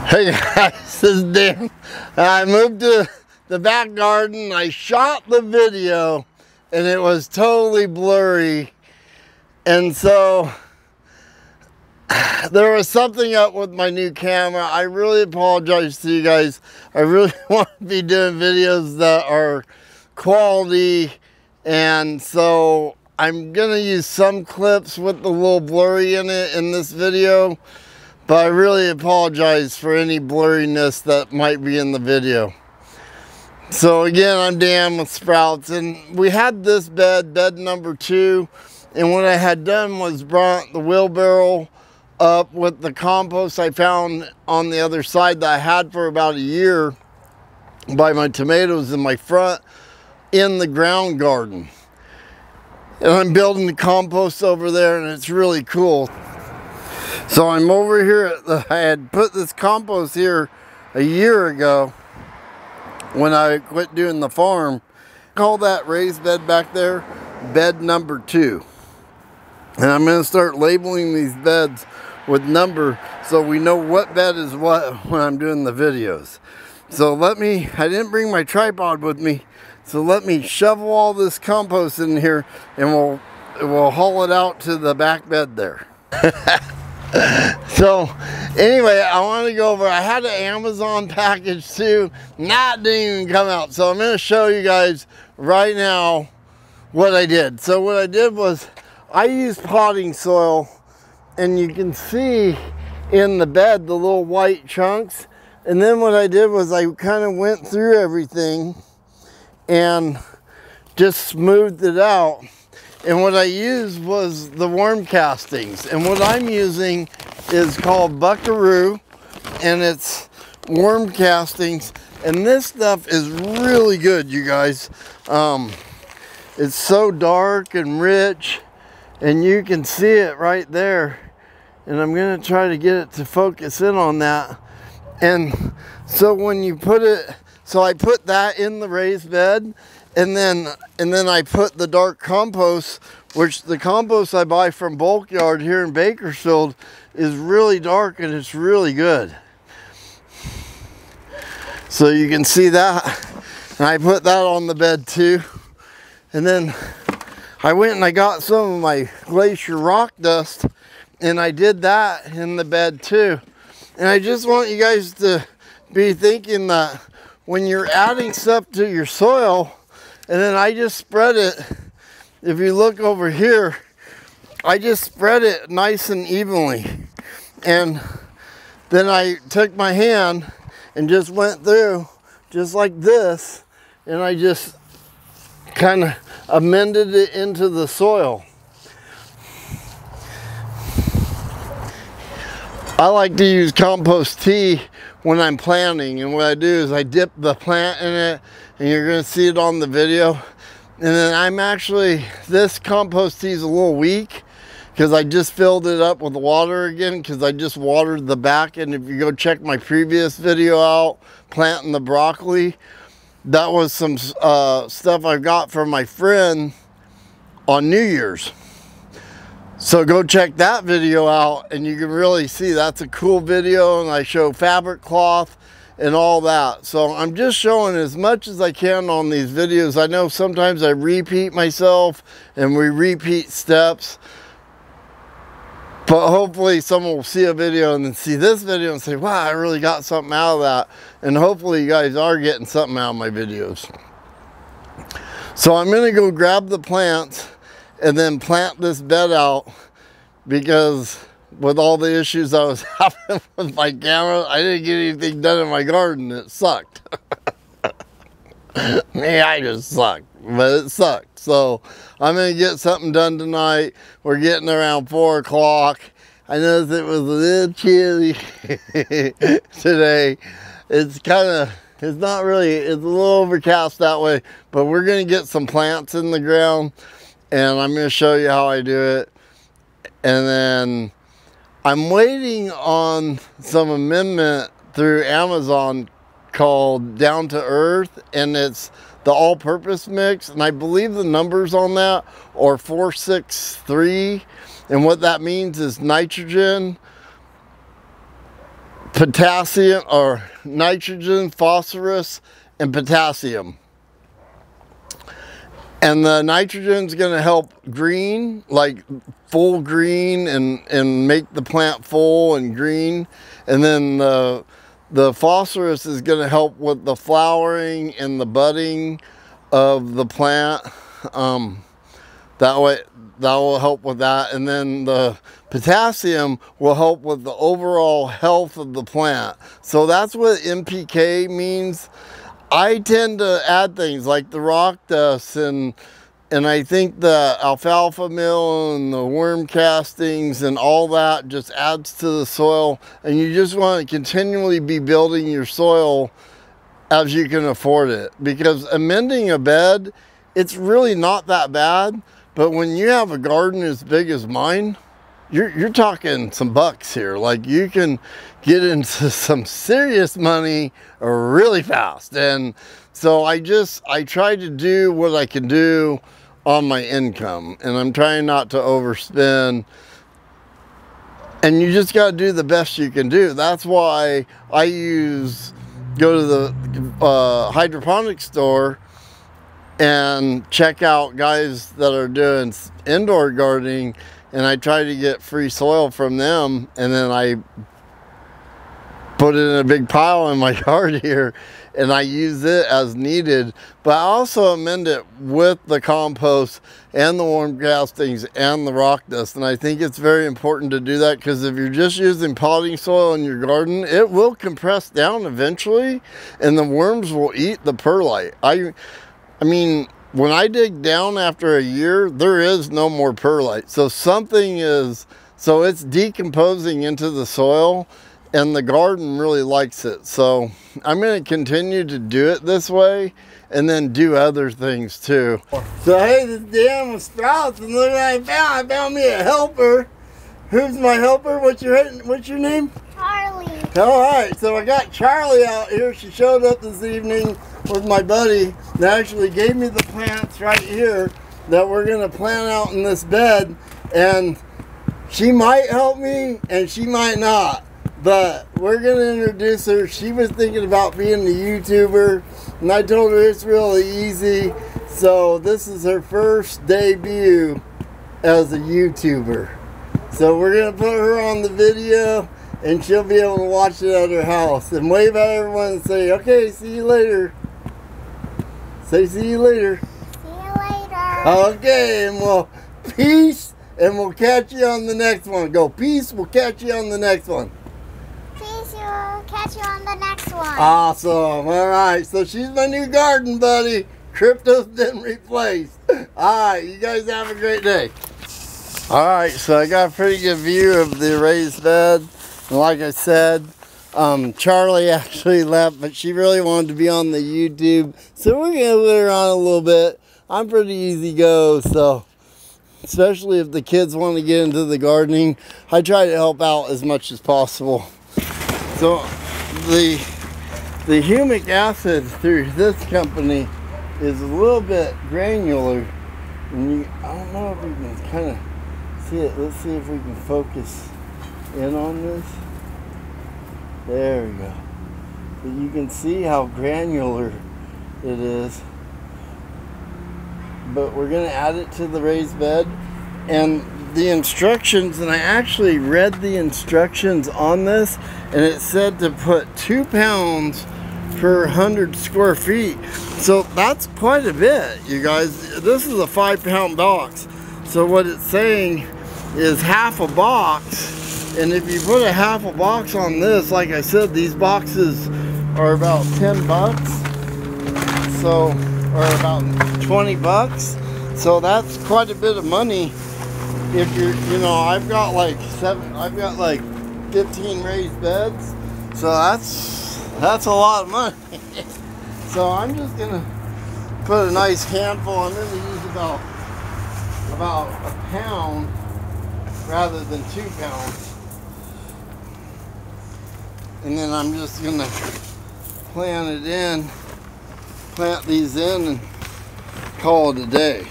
Hey guys, this is Dan. I moved to the back garden. I shot the video and it was totally blurry. And so there was something up with my new camera. I really apologize to you guys. I really want to be doing videos that are quality. And so I'm gonna use some clips with the little blurry in it in this video. But I really apologize for any blurriness that might be in the video. So again, I'm Dan with Sprouts, and we had this bed number 2, and what I had done was brought the wheelbarrow up with the compost I found on the other side that I had for about a year by my tomatoes in my front in the ground garden. And I'm building the compost over there, and it's really cool. So I'm over here I had put this compost here a year ago when I quit doing the farm. Call that raised bed back there bed number 2. And I'm going to start labeling these beds with number so we know what bed is what when I'm doing the videos. So I didn't bring my tripod with me, so let me shovel all this compost in here and we'll haul it out to the back bed there. So anyway, I want to go over, I had an Amazon package too, that didn't even come out. So I'm going to show you guys right now what I did. So what I did was I used potting soil, and you can see in the bed the little white chunks. And then what I did was I kind of went through everything and just smoothed it out. And what I used was the worm castings. And what I'm using is called Buckaroo, and it's worm castings. And this stuff is really good, you guys. It's so dark and rich, and you can see it right there. And I'm gonna try to get it to focus in on that. And so when you put it, so I put that in the raised bed, and then I put the dark compost, which the compost I buy from Bulk Yard here in Bakersfield is really dark and it's really good. So you can see that. And I put that on the bed too. And then I went and I got some of my glacier rock dust, and I did that in the bed too. And I just want you guys to be thinking that when you're adding stuff to your soil, and then I just spread it, if you look over here, I just spread it nice and evenly. And then I took my hand and just went through just like this, and I just kind of amended it into the soil. I like to use compost tea when I'm planting, and what I do is I dip the plant in it, and you're going to see it on the video. And then this compost tea is a little weak because I just filled it up with water again, because I just watered the back. And if you go check my previous video out, planting the broccoli, that was some stuff I got from my friend on New Year's. So go check that video out, and you can really see that's a cool video, and I show fabric cloth and all that. So I'm just showing as much as I can on these videos. I know sometimes I repeat myself and we repeat steps, but hopefully someone will see a video and then see this video and say, wow, I really got something out of that. And hopefully you guys are getting something out of my videos. So I'm gonna go grab the plants and then plant this bed out, because with all the issues I was having with my camera, I didn't get anything done in my garden. It sucked. I just sucked, but it sucked. So I'm going to get something done tonight. We're getting around 4 o'clock. I noticed it was a little chilly today. It's not really, it's a little overcast that way, but we're going to get some plants in the ground, and I'm going to show you how I do it. And then I'm waiting on some amendment through Amazon called Down to Earth, and it's the all-purpose mix, and I believe the numbers on that are 463, and what that means is nitrogen, potassium or nitrogen, phosphorus, and potassium. And the nitrogen is going to help green, like full green, and make the plant full and green. And then the phosphorus is going to help with the flowering and the budding of the plant. That way, that will help with that. And then the potassium will help with the overall health of the plant. So that's what NPK means. I tend to add things like the rock dust and I think the alfalfa meal and the worm castings and all that just adds to the soil. And you just want to continually be building your soil as you can afford it. Because amending a bed, it's really not that bad. But when you have a garden as big as mine, you're talking some bucks here. Like, you can get into some serious money really fast. And so I try to do what I can do on my income, and I'm trying not to overspend. And you just got to do the best you can do. That's why I go to the hydroponic store and check out guys that are doing indoor gardening, and I try to get free soil from them, and then I put it in a big pile in my yard here, and I use it as needed. But I also amend it with the compost and the worm castings and the rock dust. And I think it's very important to do that, because if you're just using potting soil in your garden, it will compress down eventually, and the worms will eat the perlite. I mean, when I dig down after a year, there is no more perlite. So it's decomposing into the soil, and the garden really likes it. So I'm going to continue to do it this way, and then do other things too. So hey, this Dan with Sprouts, and look what I found. I found me a helper. Who's my helper? What's your name? Charlie. All right, so I got Charlie out here. She showed up this evening with my buddy that actually gave me the plants right here that we're gonna plant out in this bed. And she might help me and she might not, but we're gonna introduce her. She was thinking about being a YouTuber, and I told her it's really easy. So this is her first debut as a YouTuber. So we're gonna put her on the video, and she'll be able to watch it at her house and wave at everyone and say, okay, see you later. Say see you later. See you later. Okay, and we'll peace, and we'll catch you on the next one. Go peace, we'll catch you on the next one. Peace, we'll catch you on the next one. Awesome. All right, so she's my new garden buddy. Crypto's been replaced. All right, you guys have a great day. All right, so I got a pretty good view of the raised bed. And like I said, Charlie actually left, but she really wanted to be on the YouTube. So we're going to put her on a little bit. I'm pretty easy go, so especially if the kids want to get into the gardening, I try to help out as much as possible. So the humic acid through this company is a little bit granular. And I don't know if you can kind of see it. Let's see if we can focus in on this. There we go. But you can see how granular it is. But we're going to add it to the raised bed. And the instructions, and I actually read the instructions on this, and it said to put 2 pounds per 100 square feet. So that's quite a bit, you guys. This is a 5-pound box. So what it's saying is half a box. And if you put a half a box on this, like I said, these boxes are about 10 bucks. So, or about 20 bucks. So that's quite a bit of money. If you're, you know, I've got like 15 raised beds. So that's a lot of money. So I'm just gonna put a nice handful. I'm gonna use about a pound rather than 2 pounds. And then I'm just gonna plant these in and call it a day.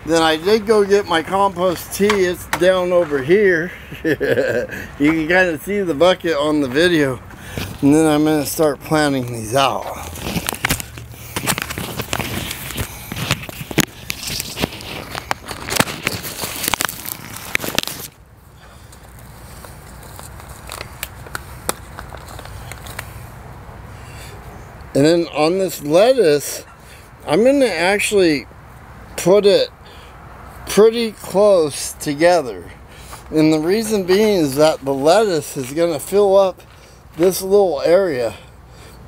Then I did go get my compost tea. It's down over here. You can kind of see the bucket on the video. And then I'm going to start planting these out. And then on this lettuce, I'm going to actually put it pretty close together. And the reason being is that the lettuce is going to fill up this little area.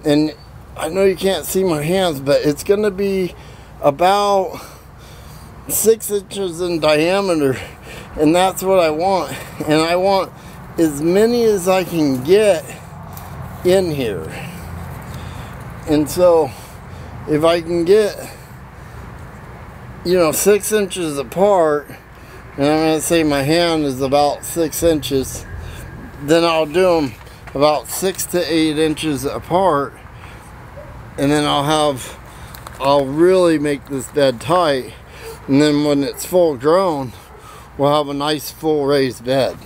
And I know you can't see my hands, but it's going to be about 6 inches in diameter. And that's what I want. And I want as many as I can get in here. And so if I can get, you know, 6 inches apart, and I'm going to say my hand is about 6 inches, then I'll do them about 6 to 8 inches apart, and then I'll really make this bed tight, and then when it's full grown, we'll have a nice full raised bed.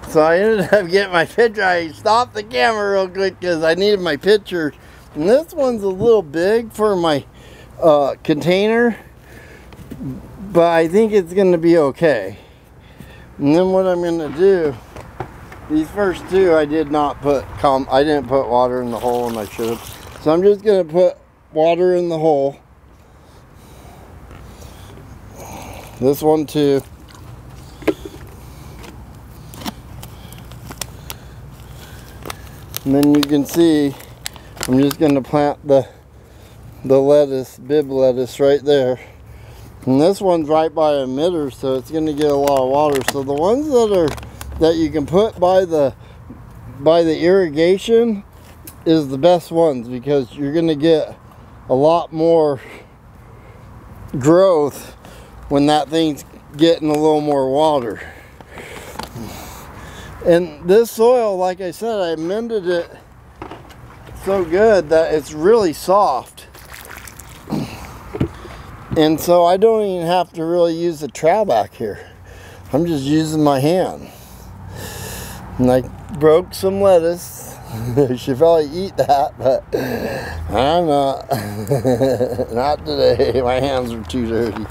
So I ended up getting my picture. I stopped the camera real quick because I needed my picture. And this one's a little big for my container, but I think it's going to be okay. And then what I'm going to do, these first two I did not put, I didn't put water in the hole, and I should have. So I'm just going to put water in the hole. This one too. And then you can see I'm just going to plant the lettuce, bib lettuce right there. And this one's right by a emitter, so it's going to get a lot of water. So the ones that you can put by the irrigation is the best ones, because you're going to get a lot more growth when that thing's getting a little more water. And this soil, like I said, I amended it so good that it's really soft. And so I don't even have to really use the trowel back here. I'm just using my hand. And I broke some lettuce. I should probably eat that, but I'm not. Not today. My hands are too dirty.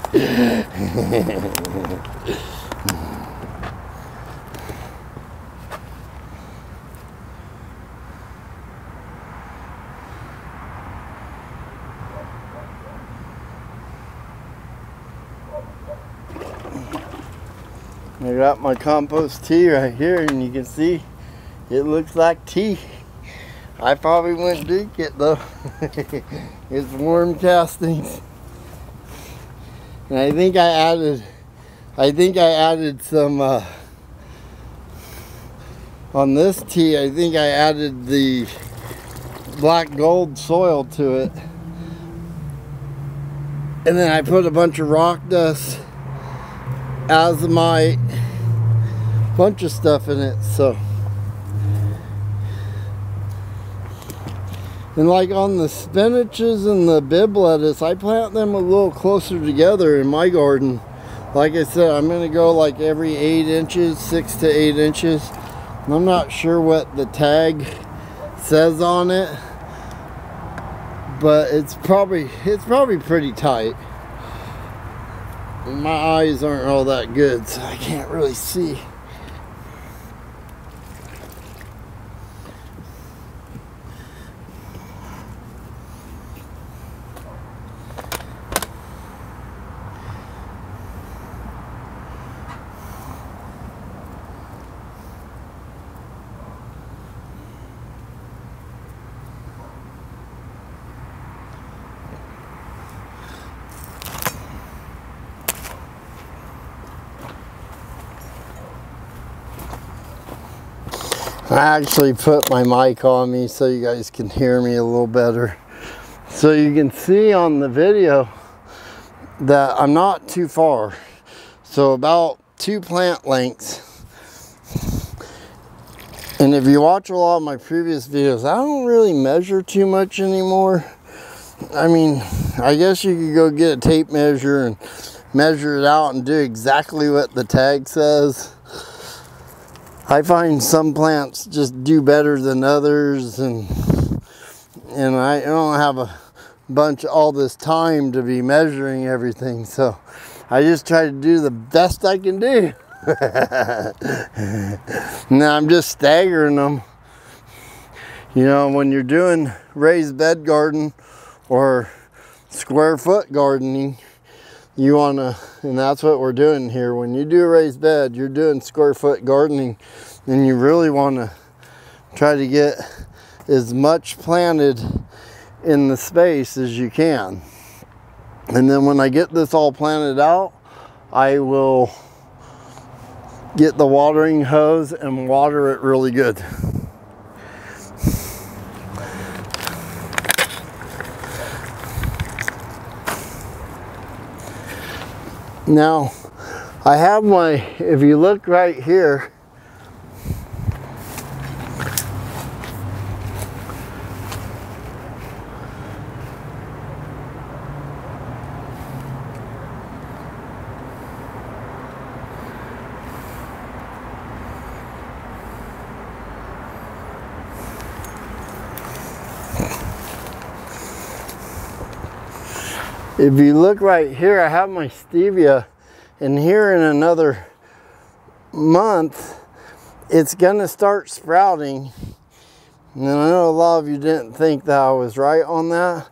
I got my compost tea right here, and you can see it looks like tea. I probably wouldn't drink it though. It's warm castings. And I think I added some on this tea. I think I added the black gold soil to it. And then I put a bunch of rock dust, azomite, bunch of stuff in it. So, and like on the spinaches and the bib lettuce, I plant them a little closer together in my garden. Like I said, I'm going to go like every 8 inches, 6 to 8 inches. And I'm not sure what the tag says on it, but it's probably pretty tight. My eyes aren't all that good, so I can't really see. I actually put my mic on me so you guys can hear me a little better. So you can see on the video that I'm not too far. So about 2 plant lengths. And if you watch a lot of my previous videos, I don't really measure too much anymore. I mean, I guess you could go get a tape measure and measure it out and do exactly what the tag says. I find some plants just do better than others, and I don't have a bunch all this time to be measuring everything, so I just try to do the best I can do. Now I'm just staggering them. You know, when you're doing raised bed garden or square foot gardening, you want to, and that's what we're doing here. When you do a raised bed, you're doing square foot gardening, and you really want to try to get as much planted in the space as you can. And then when I get this all planted out, I will get the watering hose and water it really good. Now, I have my, if you look right here, if you look right here, I have my stevia, and here in another month, it's gonna start sprouting. And I know a lot of you didn't think that I was right on that.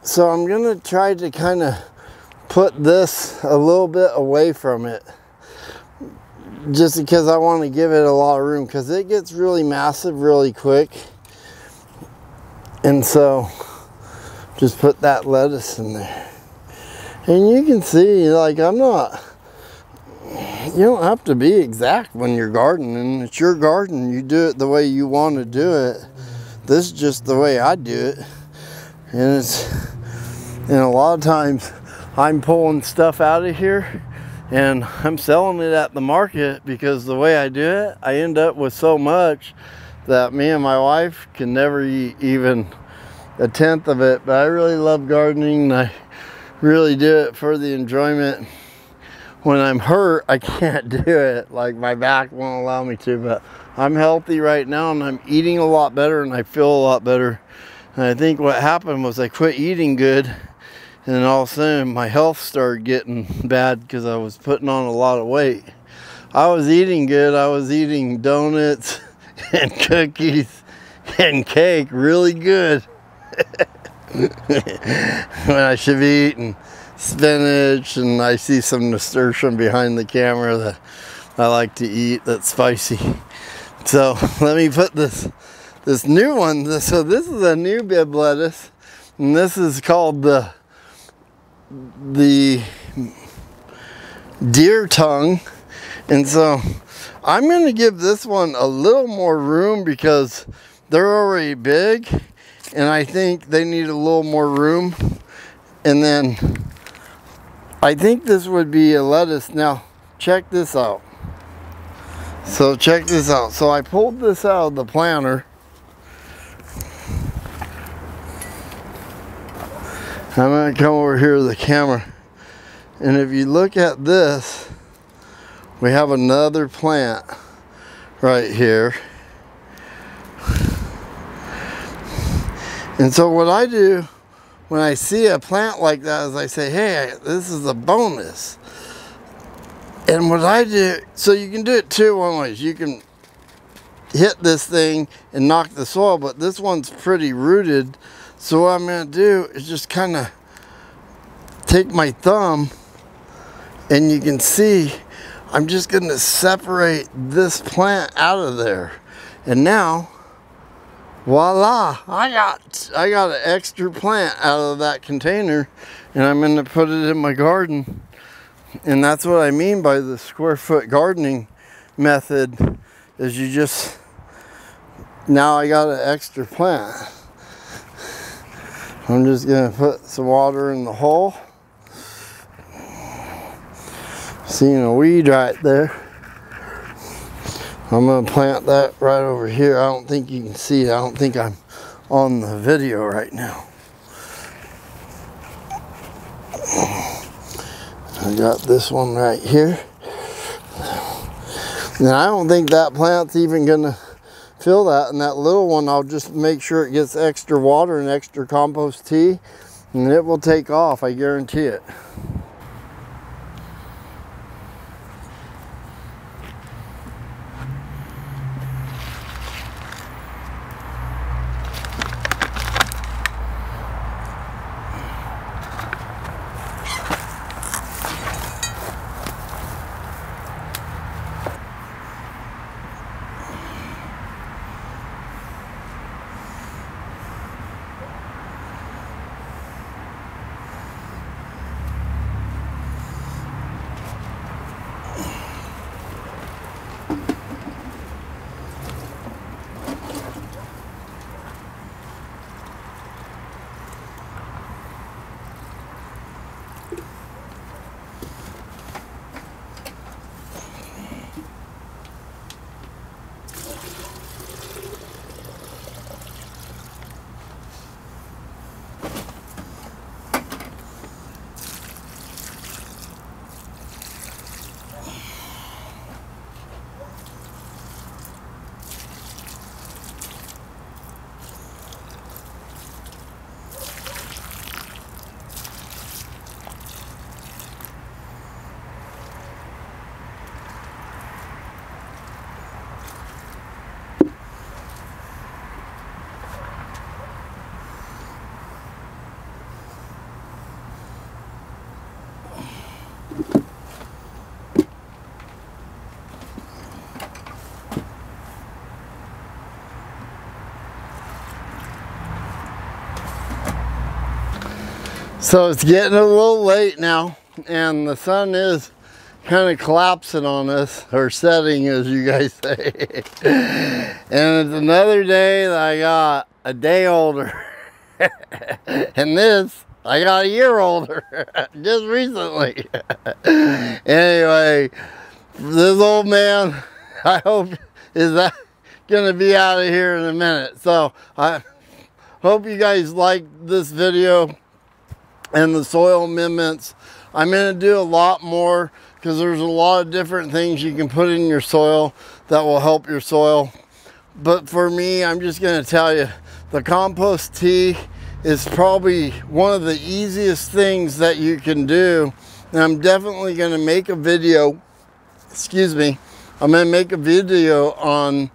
So I'm gonna try to kind of put this a little bit away from it, just because I want to give it a lot of room, because it gets really massive really quick. And so just put that lettuce in there. And you can see, like, you don't have to be exact when you're gardening. It's your garden. You do it the way you want to do it. This is just the way I do it. And a lot of times I'm pulling stuff out of here and I'm selling it at the market, because the way I do it, I end up with so much that me and my wife can never eat even a tenth of it. But I really love gardening, and I really do it for the enjoyment. When I'm hurt, I can't do it. Like, my back won't allow me to, but I'm healthy right now, and I'm eating a lot better, and I feel a lot better. And I think what happened was I quit eating good, and then all of a sudden my health started getting bad because I was putting on a lot of weight. I was eating good. I was eating donuts and cookies and cake really good. When I should be eating spinach, and I see some nasturtium behind the camera that I like to eat that's spicy. So let me put this new one. So this is a new Bib lettuce, and this is called the deer tongue. And so I'm going to give this one a little more room because they're already big, and I think they need a little more room. And then I think this would be a lettuce. Now check this out. So check this out. So I pulled this out of the planter. I'm going to come over here to the camera, and if you look at this, we have another plant right here. And so what I do when I see a plant like that is I say, hey, this is a bonus. And what I do, so you can do it one ways. You can hit this thing and knock the soil, but this one's pretty rooted. So what I'm going to do is just kind of take my thumb, and you can see I'm just going to separate this plant out of there. And now, voila, I got an extra plant out of that container, and I'm going to put it in my garden. And that's what I mean by the square foot gardening method, is you just, now I got an extra plant. I'm just going to put some water in the hole. Seeing a weed right there. I'm going to plant that right over here. I don't think you can see it. I don't think I'm on the video right now. I got this one right here. And I don't think that plant's even gonna fill that. And that little one, I'll just make sure it gets extra water and extra compost tea, and it will take off, I guarantee it. So it's getting a little late now, and the sun is kind of collapsing on us, or setting as you guys say. And it's another day that I got a day older. And this, I got a year older, just recently. Anyway, this old man, I hope, is that gonna be out of here in a minute. So I hope you guys like this video and the soil amendments. I'm going to do a lot more because there's a lot of different things you can put in your soil that will help your soil. But for me, I'm just going to tell you, the compost tea is probably one of the easiest things that you can do. And I'm definitely going to make a video, excuse me, I'm going to make a video on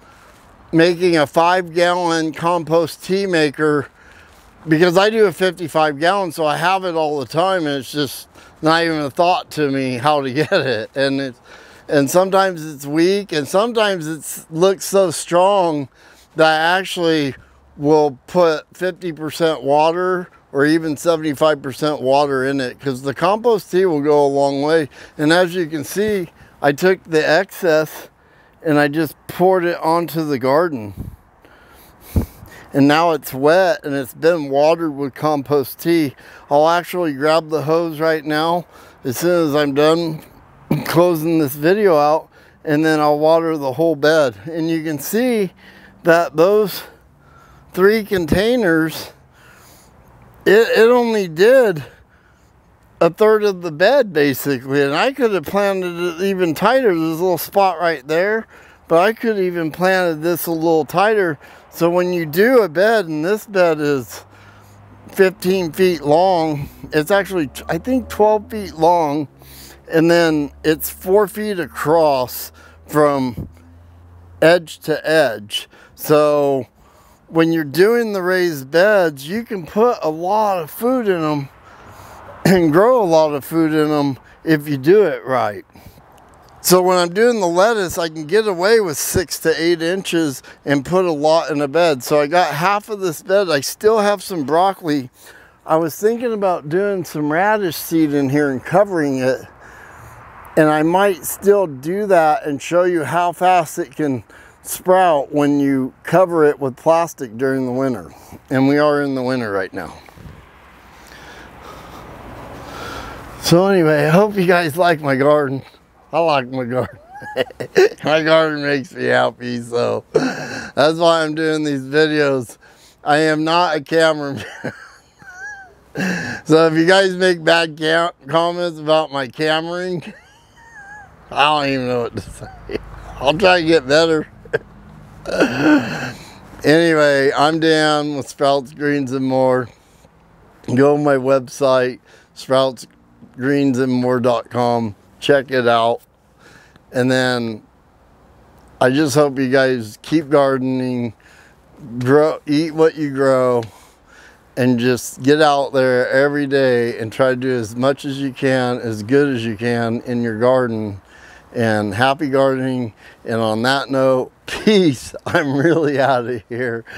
making a 5-gallon compost tea maker, because I do a 55-gallon, so I have it all the time, and it's just not even a thought to me how to get it. And sometimes it's weak, and sometimes it looks so strong that I actually will put 50% water or even 75% water in it, because the compost tea will go a long way. And as you can see, I took the excess and I just poured it onto the garden. And now it's wet and it's been watered with compost tea. I'll actually grab the hose right now as soon as I'm done closing this video out, and then I'll water the whole bed. And you can see that those 3 containers, it only did a third of the bed basically. And I could have planted it even tighter. There's a little spot right there, but I could have even planted this a little tighter. So when you do a bed, and this bed is 15 feet long, it's actually, I think, 12 feet long, and then it's 4 feet across from edge to edge. So when you're doing the raised beds, you can put a lot of food in them and grow a lot of food in them if you do it right. So when I'm doing the lettuce, I can get away with 6 to 8 inches and put a lot in a bed. So I got half of this bed. I still have some broccoli. I was thinking about doing some radish seed in here and covering it. And I might still do that and show you how fast it can sprout when you cover it with plastic during the winter. And we are in the winter right now. So anyway, I hope you guys like my garden. I like my garden. My garden makes me happy, so that's why I'm doing these videos. I am not a cameraman. So if you guys make bad comments about my cammering, I don't even know what to say. I'll try to get better. Anyway, I'm Dan with Sprouts, Greens, and More. Go to my website, sproutsgreensandmore.com. Check it out. And then I just hope you guys keep gardening, eat what you grow, and just get out there every day and try to do as much as you can, as good as you can in your garden. And happy gardening. And on that note, peace. I'm really out of here.